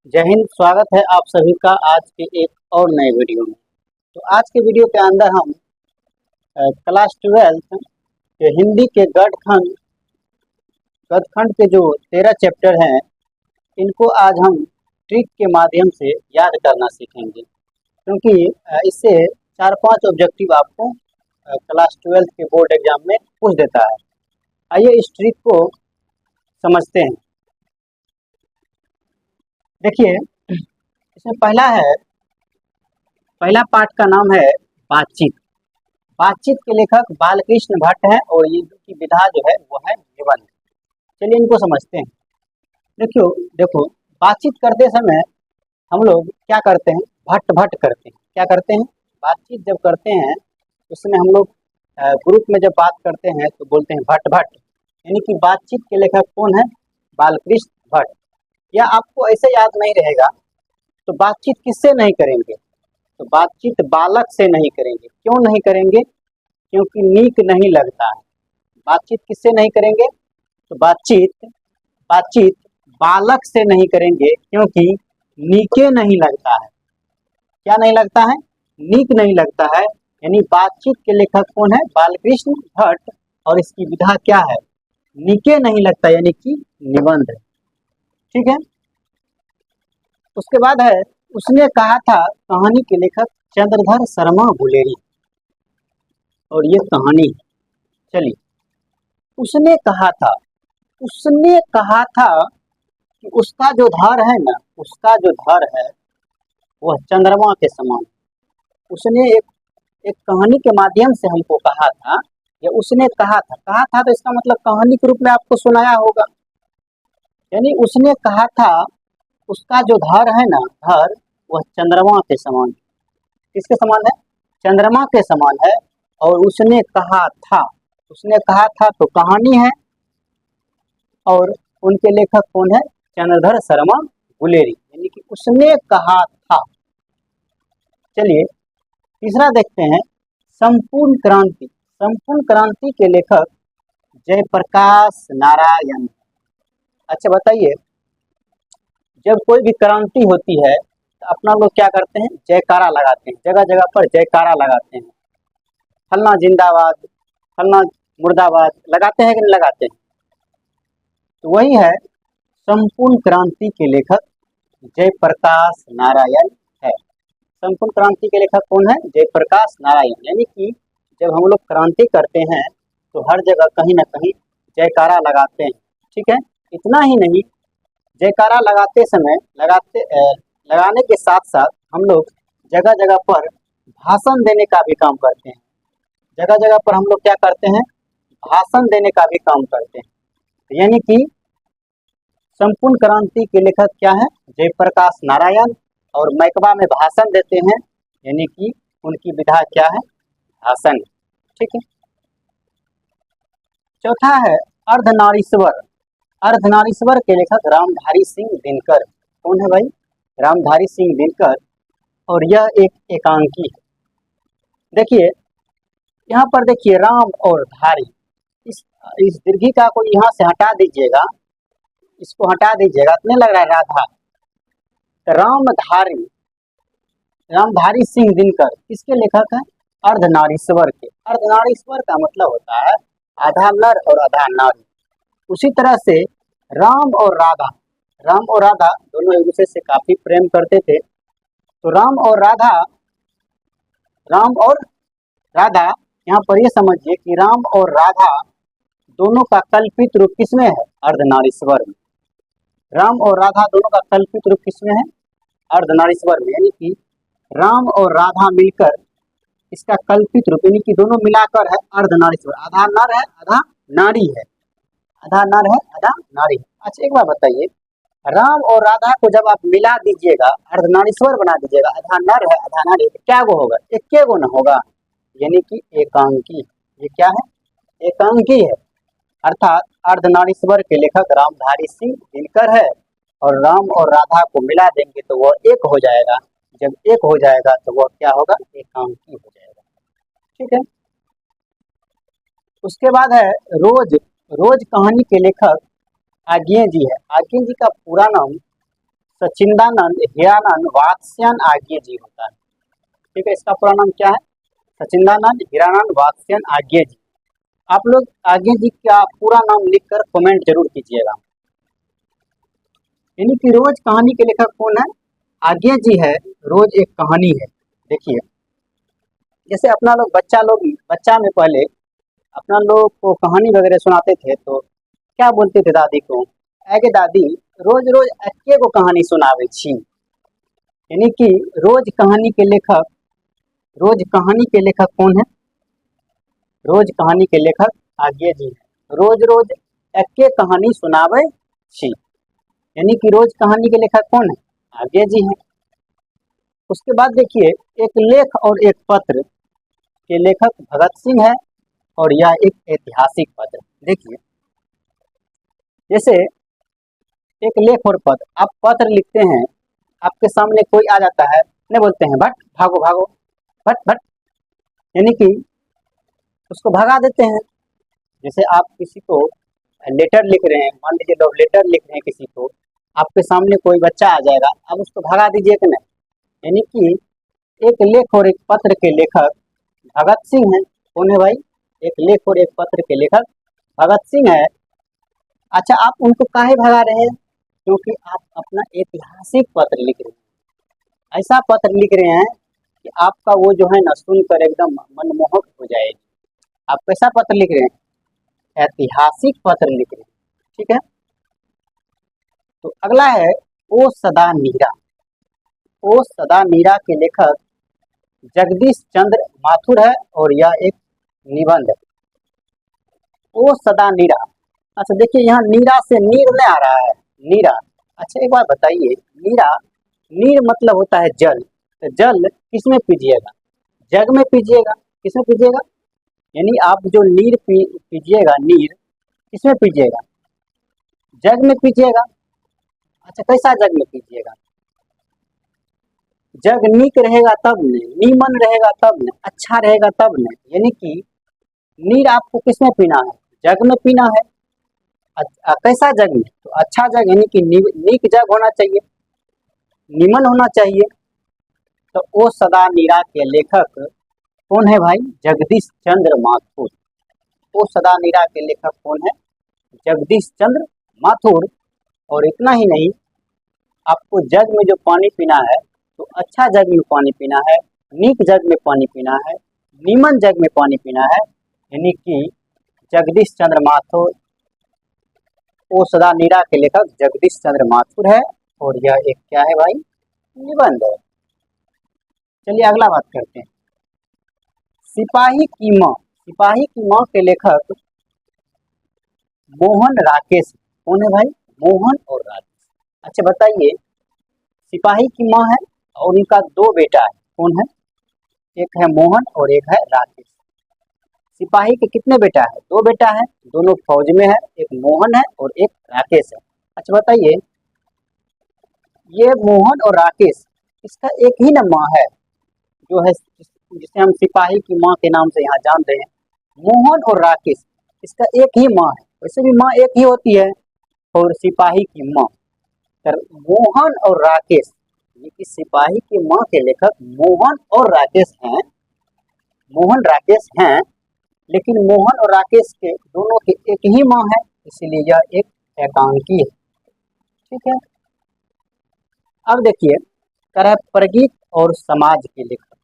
जय हिंद। स्वागत है आप सभी का आज के एक और नए वीडियो में। तो आज के वीडियो के अंदर हम क्लास 12 के हिंदी के गद्यखंड के जो 13 चैप्टर हैं इनको आज हम ट्रिक के माध्यम से याद करना सीखेंगे, क्योंकि इससे 4-5 ऑब्जेक्टिव आपको क्लास 12 के बोर्ड एग्जाम में पूछ देता है। आइए इस ट्रिक को समझते हैं। देखिए, इसमें पहला पार्ट का नाम है बातचीत। बातचीत के लेखक बालकृष्ण भट्ट हैं और ये की विधा जो है वो है निबंध। चलिए इनको समझते हैं। देखो बातचीत करते समय हम लोग क्या करते हैं, भट्ट भट्ट करते हैं। क्या करते हैं, बातचीत जब करते हैं उसमें हम लोग ग्रुप में जब बात करते हैं तो बोलते हैं भट्ट भट्ट, यानी कि बातचीत के लेखक कौन है, बालकृष्ण भट्ट। या आपको ऐसे याद नहीं रहेगा तो बातचीत किससे नहीं करेंगे, तो बातचीत बालक से नहीं करेंगे। क्यों नहीं करेंगे, क्योंकि नीक नहीं लगता है। बातचीत किससे नहीं करेंगे, तो बातचीत बालक से नहीं करेंगे क्योंकि नीके नहीं लगता है। क्या नहीं लगता है, नीक नहीं लगता है। यानी बातचीत के लेखक कौन है, बालकृष्ण भट्ट, और इसकी विधा क्या है, नीके नहीं लगता, यानी कि निबंध है। ठीक है। उसके बाद है उसने कहा था, कहानी के लेखक चंद्रधर शर्मा गुलेरी, और ये कहानी। चलिए, उसने कहा था कि उसका जो धर है ना, उसका जो धर है वह चंद्रमा के समान। उसने एक कहानी के माध्यम से हमको कहा था, या उसने कहा था तो इसका मतलब कहानी के रूप में आपको सुनाया होगा। यानी उसने कहा था उसका जो धर है ना, धर वह चंद्रमा के समान। किसके समान है, चंद्रमा के समान है। और उसने कहा था तो कहानी है, और उनके लेखक कौन है, चंद्रधर शर्मा गुलेरी, यानी कि उसने कहा था। चलिए तीसरा देखते हैं, संपूर्ण क्रांति। संपूर्ण क्रांति के लेखक जयप्रकाश नारायण। अच्छा बताइए, जब कोई भी क्रांति होती है तो अपना लोग क्या करते हैं, जयकारा लगाते हैं, जगह जगह पर जयकारा लगाते हैं। फलना जिंदाबाद, फलना मुर्दाबाद, लगाते हैं कि नहीं लगाते हैं। तो वही है, संपूर्ण क्रांति के लेखक जयप्रकाश नारायण है। संपूर्ण क्रांति के लेखक कौन है, जयप्रकाश नारायण। यानी कि जब हम लोग क्रांति करते हैं तो हर जगह कहीं ना कहीं जयकारा लगाते हैं। ठीक है। इतना ही नहीं, जयकारा लगाने के साथ साथ हम लोग जगह जगह पर भाषण देने का भी काम करते हैं। जगह जगह पर हम लोग क्या करते हैं, भाषण देने का भी काम करते हैं। यानी कि संपूर्ण क्रांति के लेखक क्या है, जयप्रकाश नारायण, और मैकबा में भाषण देते हैं, यानी कि उनकी विधा क्या है, भाषण। ठीक है। चौथा है अर्धनारीश्वर। अर्धनारीश्वर के लेखक रामधारी सिंह दिनकर। कौन है भाई, रामधारी सिंह दिनकर, और यह एक एकांकी है। देखिए यहाँ पर देखिए, राम और धारी, इस दीर्घिका को यहाँ से हटा दीजिएगा, इसको हटा दीजिएगा, इतने लग रहा है राधा। तो रामधारी सिंह दिनकर किसके लेखक है, अर्धनारीश्वर के। अर्धनारीश्वर का मतलब होता है आधा नर और आधा नारी। उसी तरह से राम और राधा दोनों एक दूसरे से काफी प्रेम करते थे। तो राम और राधा यहाँ पर ये समझिए कि राम और राधा दोनों का कल्पित रूप किसमें है, अर्धनारीश्वर में। राम और राधा दोनों का कल्पित रूप किसमें है, अर्धनारीश्वर में। यानी कि राम और राधा मिलकर इसका कल्पित रूप, यानी कि दोनों मिलाकर है अर्धनारीश्वर। आधा नर है आधा नारी है, आधा नर है आधा नारी है। अच्छा एक बात बताइए, राम और राधा को जब आप मिला दीजिएगा, अर्धनारीश्वर बना दीजिएगा, आधा नर है आधा नारी है, क्या गो होगा, एक गो न होगा, यानी कि एकांकी। ये क्या है, एकांकी है। अर्थात अर्धनारीश्वर के लेखक रामधारी सिंह दिनकर है, और राम और राधा को मिला देंगे तो वह एक हो जाएगा। जब एक हो जाएगा तो वह क्या होगा, एकांकी हो जाएगा। ठीक है। उसके बाद है रोज कहानी के लेखक आज्ञे जी है। आज्ञे जी का पूरा नाम सचिंदानंद हीरानंद वात्स्ययन आज्ञे जी होता है। ठीक है, इसका पूरा नाम क्या है? सचिंदानंद हीरानंद वात्स्ययन आज्ञे जी। आप लोग आज्ञे जी का पूरा नाम लिखकर कमेंट जरूर कीजिएगा। यानी कि रोज कहानी के लेखक कौन है? आज्ञे जी है। रोज एक कहानी है। देखिए, जैसे अपना लोग बच्चा में पहले अपना लोग को कहानी वगैरह सुनाते थे तो क्या बोलते थे दादी को? आगे दादी रोज रोज अक्के को कहानी सुनावे छी। यानी कि रोज कहानी के लेखक कौन है? रोज कहानी के लेखक आज्ञे जी है। रोज रोज अक्के कहानी सुनावे छी, यानी कि रोज कहानी के लेखक कौन है? आज्ञे जी है। उसके बाद देखिए, एक लेख और एक पत्र के लेखक भगत सिंह है और यह एक ऐतिहासिक पत्र। देखिए, जैसे एक लेख और पत्र, आप पत्र लिखते हैं, आपके सामने कोई आ जाता है, नहीं बोलते हैं भट भागो भागो, भट भट, यानी कि उसको भगा देते हैं। जैसे आप किसी को लेटर लिख रहे हैं, मान लीजिए लव लेटर लिख रहे हैं किसी को, आपके सामने कोई बच्चा आ जाएगा, आप उसको भगा दीजिए कि नहीं? यानी कि एक लेख और एक पत्र के लेखक भगत सिंह है। कौन है भाई? एक लेख और एक पत्र के लेखक भगत सिंह है। अच्छा, आप उनको काहे भगा रहे हैं? क्योंकि आप अपना ऐतिहासिक पत्र लिख रहे हैं, ऐसा पत्र लिख रहे हैं कि आपका वो जो है ना सुनकर एकदम मनमोहक हो जाएगी। आप कैसा पत्र लिख रहे हैं? ऐतिहासिक पत्र लिख रहे हैं। ठीक है, तो अगला है ओ सदा मीरा। ओ सदा मीरा के लेखक जगदीश चंद्र माथुर है और यह एक निबंध है। ओ सदा नीरा। अच्छा देखिए, यहाँ नीरा से नीर नहीं आ रहा है, नीरा। अच्छा एक बात बताइए, नीर मतलब होता है जल, तो जल किसमें पीजिएगा? जग में पीजिएगा। किसमें पीजिएगा? यानी आप जो नीर पीजिएगा, नीर किसमें पीजिएगा? जग में पीजिएगा। अच्छा, कैसा जग में पीजिएगा? जग नीक रहेगा तब ने, नीमन रहेगा तब ने, अच्छा रहेगा तब ने। यानी कि नीर आपको किसमें पीना है? जग में पीना है। कैसा जग में? तो अच्छा जग, यानी कि नीक जग होना चाहिए, नीमन होना चाहिए। तो ओ सदा नीरा के लेखक कौन है भाई? जगदीश चंद्र माथुर। ओ सदा नीरा के लेखक कौन है? जगदीश चंद्र माथुर। और इतना ही नहीं, आपको जग में जो पानी पीना है तो अच्छा जग में पानी पीना है, नीक जग में पानी पीना है, नीमन जग में पानी पीना है। यानी कि जगदीश चंद्र माथुर, ओ सदा नीरा के लेखक जगदीश चंद्र माथुर है और यह एक क्या है भाई? निबंध है। चलिए अगला बात करते हैं, सिपाही की माँ। सिपाही की माँ के लेखक मोहन राकेश। कौन है भाई? मोहन और राकेश। अच्छा बताइए, सिपाही की माँ है और उनका दो बेटा है। कौन है? एक है मोहन और एक है राकेश। सिपाही के कितने बेटा है? दो बेटा है, दोनों फौज में है, एक मोहन है और एक राकेश है। अच्छा बताइए, ये मोहन और राकेश, इसका एक ही ना माँ है जो है, जिसे हम सिपाही की माँ के नाम से यहाँ जानते हैं? मोहन और राकेश, इसका एक ही माँ है। वैसे भी माँ एक ही होती है, और सिपाही की माँ। तर मोहन और राकेश, ये कि सिपाही की माँ के लेखक मोहन और राकेश हैं। मोहन राकेश हैं, लेकिन मोहन और राकेश के दोनों की एक ही माँ है, इसलिए यह एक एकांकी है। ठीक है, अब देखिए, कर है प्रगीत और समाज के लेखक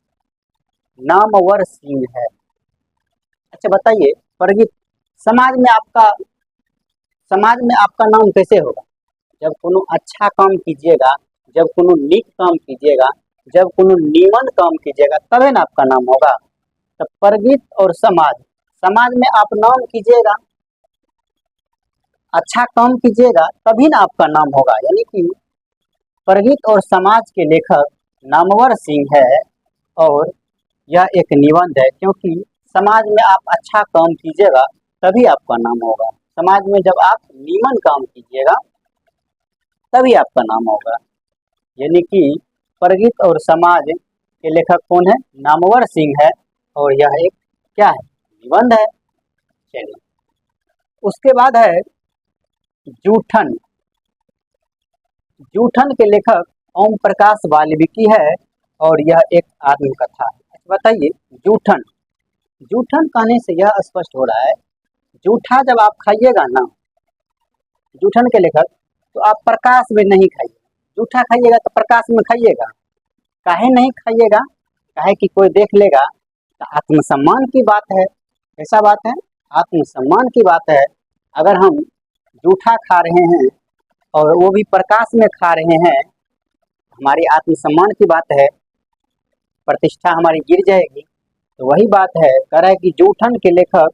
नामवर सिंह है। अच्छा बताइए, प्रगीत, समाज में आपका नाम कैसे होगा? जब कोनो अच्छा काम कीजिएगा, जब कोनो नीक काम कीजिएगा, जब कोनो नीमन काम कीजिएगा, तभी ना आपका नाम होगा। तो प्रगीत और समाज में आप नाम कीजिएगा, अच्छा काम कीजिएगा, तभी ना आपका नाम होगा। यानी कि प्रगीत और समाज के लेखक नामवर सिंह है और यह एक निबंध है, क्योंकि समाज में आप अच्छा काम कीजिएगा तभी आपका नाम होगा। समाज में जब आप नीमन काम कीजिएगा तभी आपका नाम होगा। यानी कि प्रगीत और समाज के लेखक कौन है? नामवर सिंह है और यह एक क्या है? निबंध है। चलिए, उसके बाद है जूठन। जूठन के लेखक ओम प्रकाश वाल्मीकि है और यह एक आत्मकथा है। बताइए जूठन, जूठन कहने से यह स्पष्ट हो रहा है, जूठा जब आप खाइएगा ना, जूठन के लेखक, तो आप प्रकाश में नहीं खाइए। जूठा खाइएगा तो प्रकाश में खाइएगा, काहे नहीं खाइएगा, काहे कि कोई देख लेगा। तो आत्मसम्मान की बात है, ऐसा बात है, आत्मसम्मान की बात है। अगर हम जूठा खा रहे हैं और वो भी प्रकाश में खा रहे हैं, हमारी आत्मसम्मान की बात है, प्रतिष्ठा हमारी गिर जाएगी। तो वही बात है, कह रहा है कि जूठन के लेखक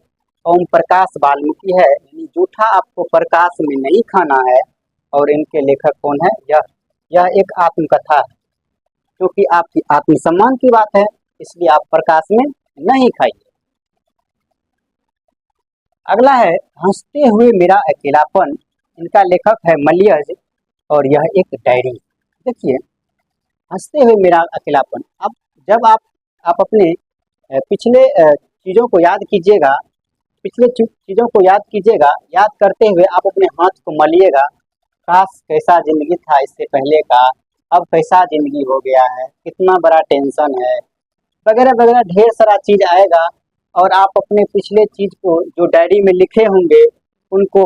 ओम प्रकाश वाल्मीकि है, यानी जूठा आपको प्रकाश में नहीं खाना है। और इनके लेखक कौन है, यह एक आत्मकथा है, क्योंकि आपकी आत्मसम्मान की बात है, इसलिए आप प्रकाश में नहीं खाइए। अगला है हंसते हुए मेरा अकेलापन, इनका लेखक है मलियज और यह एक डायरी। देखिए हंसते हुए मेरा अकेलापन, अब जब आप अपने पिछले चीज़ों को याद कीजिएगा, पिछले चीज़ों को याद कीजिएगा, याद करते हुए आप अपने हाथ को मलिएगा, काश कैसा जिंदगी था इससे पहले का, अब कैसा जिंदगी हो गया है, कितना बड़ा टेंशन है, वगैरह वगैरह ढेर सारा चीज आएगा। और आप अपने पिछले चीज को जो डायरी में लिखे होंगे उनको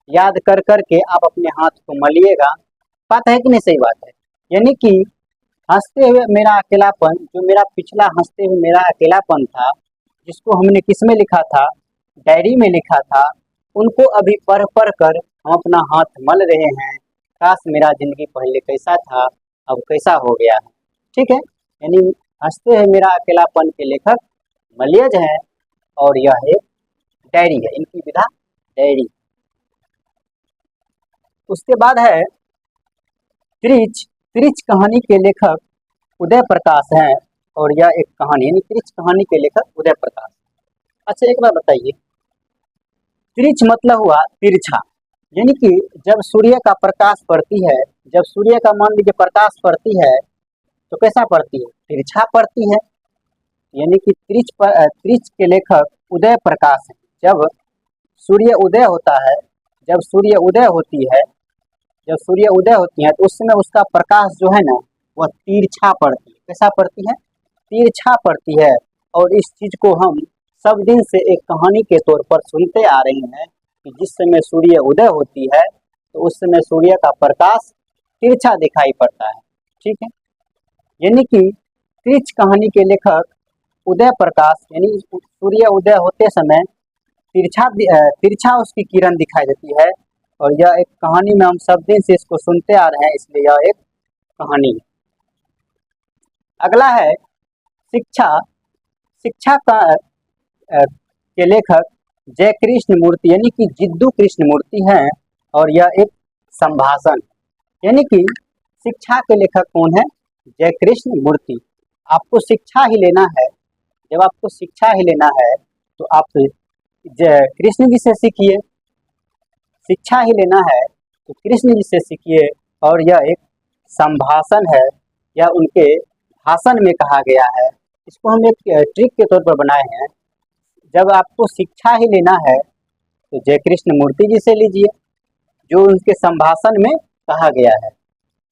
याद कर करके आप अपने हाथ को मलिएगा। बात है कि नहीं, सही बात है। यानी कि हंसते हुए मेरा अकेलापन, जो मेरा पिछला हंसते हुए मेरा अकेलापन था, जिसको हमने किस में लिखा था, डायरी में लिखा था, उनको अभी पढ़ पढ़ कर हम अपना हाथ मल रहे हैं, काश मेरा जिंदगी पहले कैसा था अब कैसा हो गया है। ठीक है, यानी हंसते हैं मेरा अकेलापन के लेखक मलियज है और यह एक डायरी है, इनकी विधा डायरी। उसके बाद है त्रिच, त्रिच कहानी के लेखक उदय प्रकाश हैं और यह एक कहानी, यानी त्रिच कहानी के लेखक उदय प्रकाश। अच्छा एक बार बताइए, त्रिच मतलब हुआ तिरछा, यानी कि जब सूर्य का प्रकाश पड़ती है, जब सूर्य का मान लीजिए प्रकाश पड़ती है तो कैसा पड़ती है, तिरछा पड़ती है। यानी कि त्रिच के लेखक उदय प्रकाश है। जब सूर्य उदय होता है, जब सूर्य उदय होती है, जब सूर्य उदय होती है तो उस समय उसका प्रकाश जो है ना वह तिरछा पड़ती है। कैसा पड़ती है, तिरछा पड़ती है। और इस चीज को हम सब दिन से एक कहानी के तौर पर सुनते आ रहे हैं कि जिस समय सूर्य उदय होती है तो उस समय सूर्य का प्रकाश तिरछा दिखाई पड़ता है। ठीक है, यानी कि त्रिच कहानी के लेखक उदय प्रकाश, यानी सूर्य उदय होते समय तिरछा उसकी किरण दिखाई देती है। और यह एक कहानी में हम सब दिन से इसको सुनते आ रहे हैं, इसलिए यह एक कहानी है। अगला है शिक्षा, शिक्षा का के लेखक जय कृष्ण मूर्ति, यानी कि जिद्दू कृष्ण मूर्ति हैं और यह एक संभाषण, यानी कि शिक्षा के लेखक कौन है, जय कृष्ण मूर्ति। आपको शिक्षा ही लेना है, जब आपको शिक्षा ही लेना है तो आप कृष्ण जी से सीखिए, शिक्षा ही लेना है तो कृष्ण जी से सीखिए। और यह एक संभाषण है, यह उनके भाषण में कहा गया है। इसको हम एक ट्रिक के तौर पर बनाए हैं, जब आपको शिक्षा ही लेना है तो जय कृष्ण मूर्ति जी से लीजिए, जो उनके संभाषण में कहा गया है।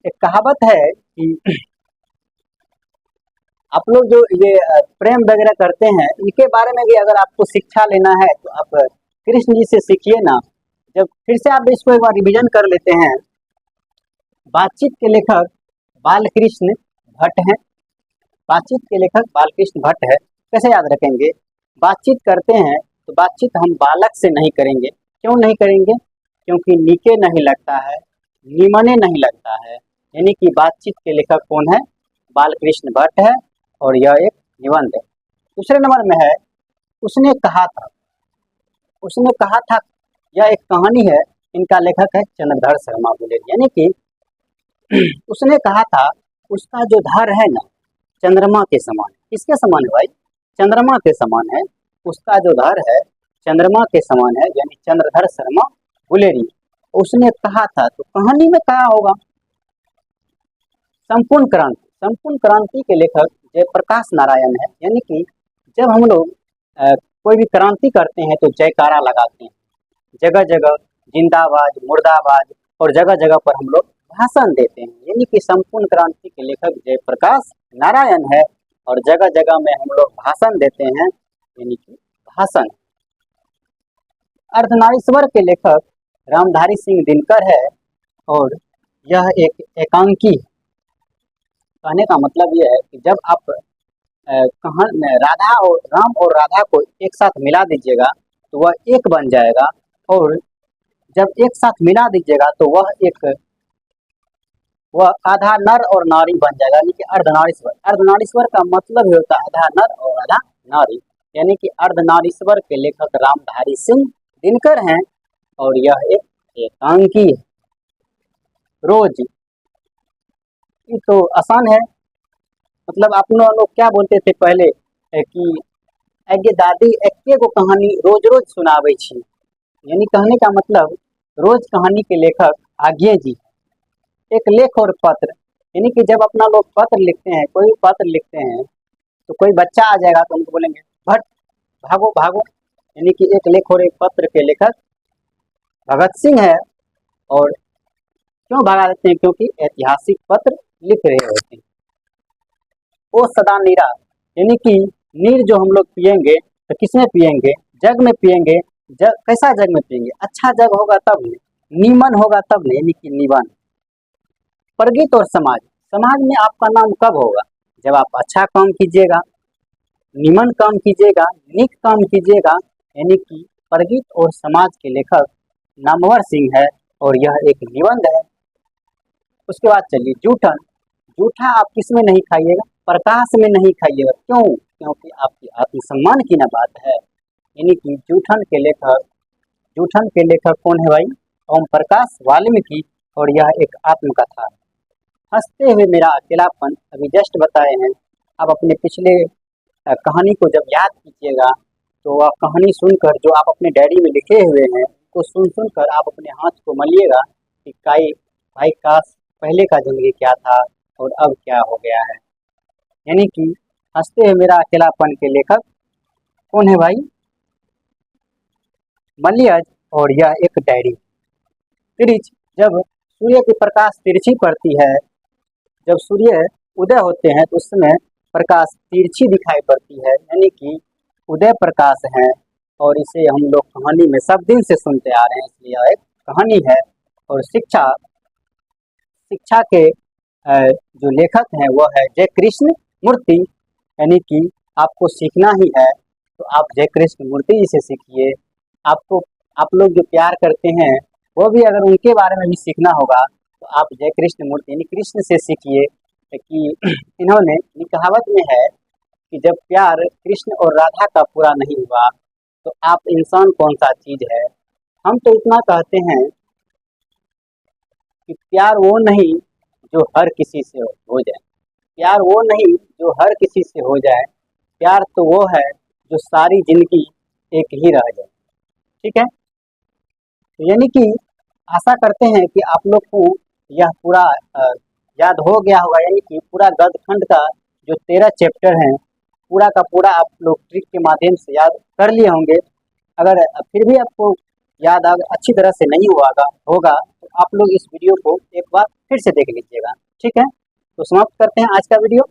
एक कहावत है कि आप लोग जो ये प्रेम वगैरह करते हैं, इनके बारे में भी अगर आपको शिक्षा लेना है तो आप कृष्ण जी से सीखिए ना। जब फिर से आप इसको एक बार रिवीजन कर लेते हैं, बातचीत के लेखक बालकृष्ण भट्ट हैं, बातचीत के लेखक बालकृष्ण भट्ट है। कैसे याद रखेंगे, बातचीत करते हैं तो बातचीत हम बालक से नहीं करेंगे। क्यों नहीं करेंगे, क्योंकि नीके नहीं लगता है, निमने नहीं लगता है। यानी कि बातचीत के लेखक कौन है, बालकृष्ण भट्ट है और यह एक निबंध है। दूसरे नंबर में है उसने कहा था, उसने कहा था, यह एक कहानी है, इनका लेखक है चंद्रधर शर्मा गुलेरिया। यानी कि उसने कहा था, उसका जो धार है ना चंद्रमा के समान है। किसके समान है भाई, चंद्रमा के समान है। उसका जो धार है चंद्रमा के समान है, यानी चंद्रधर शर्मा गुलेरी। उसने कहा था, तो कहानी में कहा होगा संपूर्ण क्रांति, संपूर्ण क्रांति के लेखक जयप्रकाश नारायण है। यानी कि जब हम लोग कोई भी क्रांति करते हैं तो जयकारा लगाते हैं, जगह जगह जिंदाबाद मुर्दाबाद और जगह जगह पर हम लोग भाषण देते हैं, यानी कि संपूर्ण क्रांति के लेखक जयप्रकाश नारायण है और जगह जगह में हम लोग भाषण देते हैं, यानी कि भाषण। अर्धनारीश्वर के लेखक रामधारी सिंह दिनकर है और यह एक एकांकी है। कहने का मतलब यह है कि जब आप राधा और राम और राधा को एक साथ मिला दीजिएगा तो वह एक बन जाएगा, और जब एक साथ मिला दीजिएगा तो वह आधा नर और नारी बन जाएगा, यानी कि अर्धनारीश्वर। अर्धनारीश्वर का मतलब ही होता है आधा नर और आधा नारी, यानी कि अर्धनारीश्वर के लेखक रामधारी सिंह दिनकर हैं और यह एक एकांकी है। रोज, ये तो आसान है, मतलब आप लोग क्या बोलते थे पहले कि एगे दादी एके गो कहानी रोज रोज सुनावे छी, यानी कहने का मतलब रोज कहानी के लेखक आज्ञे जी। एक लेख और पत्र, यानी कि जब अपना लोग पत्र लिखते हैं, कोई पत्र लिखते हैं तो कोई बच्चा आ जाएगा तो उनको बोलेंगे भट भागो भागो, यानी कि एक लेख और एक पत्र के लेखक भगत सिंह है। और क्यों भगा देते हैं? क्योंकि ऐतिहासिक पत्र लिख रहे होते हैं। ओ सदा नीरा, यानी कि नीर जो हम लोग पियेंगे तो किसमें पियेंगे? जग में पियेंगे। जग कैसा जग में पियेंगे? अच्छा जग होगा तब नहीं, नीमन होगा तब नहीं, यानी कि निवन। प्रगीत और समाज, समाज में आपका नाम कब होगा? जब आप अच्छा काम कीजिएगा, निमन काम कीजिएगा, निक काम कीजिएगा, यानी कि प्रगीत और समाज के लेखक नामवर सिंह है और यह एक निबंध है। उसके बाद चलिए जूठन। जूठा आप किस में नहीं खाइएगा? प्रकाश में नहीं खाइएगा। क्यों? क्योंकि आपकी आत्मसम्मान की ना बात है, यानी कि जूठन के लेखक कौन है भाई? ओम प्रकाश वाल्मीकि, और यह एक आत्मकथा है। हंसते हुए मेरा अकेलापन, अभी जस्ट बताए हैं। आप अपने पिछले कहानी को जब याद कीजिएगा तो वह कहानी सुनकर जो आप अपने डायरी में लिखे हुए हैं तो सुन कर आप अपने हाथ को मलिएगा कि भाई काश पहले का जिंदगी क्या था और अब क्या हो गया है। यानी कि हंसते हुए मेरा अकेलापन के लेखक कौन है भाई? मलियज, और यह एक डायरी। तिरछ, जब सूर्य की प्रकाश तिरछी पड़ती है, जब सूर्य उदय होते हैं तो उस समय प्रकाश तिरछी दिखाई पड़ती है, यानी कि उदय प्रकाश है। और इसे हम लोग कहानी में सब दिन से सुनते आ रहे हैं, इसलिए यह एक कहानी है। और शिक्षा के जो लेखक हैं वह है जय कृष्ण मूर्ति, यानी कि आपको सीखना ही है तो आप जय कृष्ण मूर्ति जी से सीखिए। आप लोग जो प्यार करते हैं वो भी अगर उनके बारे में भी सीखना होगा तो आप जय कृष्ण मूर्ति यानी कृष्ण से सीखिए। कि इन्होंने कहावत में है कि जब प्यार कृष्ण और राधा का पूरा नहीं हुआ तो आप इंसान कौन सा चीज है। हम तो इतना कहते हैं कि प्यार वो नहीं जो हर किसी से हो जाए, प्यार वो नहीं जो हर किसी से हो जाए, प्यार तो वो है जो सारी जिंदगी एक ही रह जाए। ठीक है, तो यानी कि आशा करते हैं कि आप लोग को यह पूरा याद हो गया होगा, यानी कि पूरा गद्यखंड का जो 13 चैप्टर हैं पूरा का पूरा आप लोग ट्रिक के माध्यम से याद कर लिए होंगे। अगर फिर भी आपको याद अच्छी तरह से नहीं होगा तो आप लोग इस वीडियो को एक बार फिर से देख लीजिएगा। ठीक है, तो समाप्त करते हैं आज का वीडियो।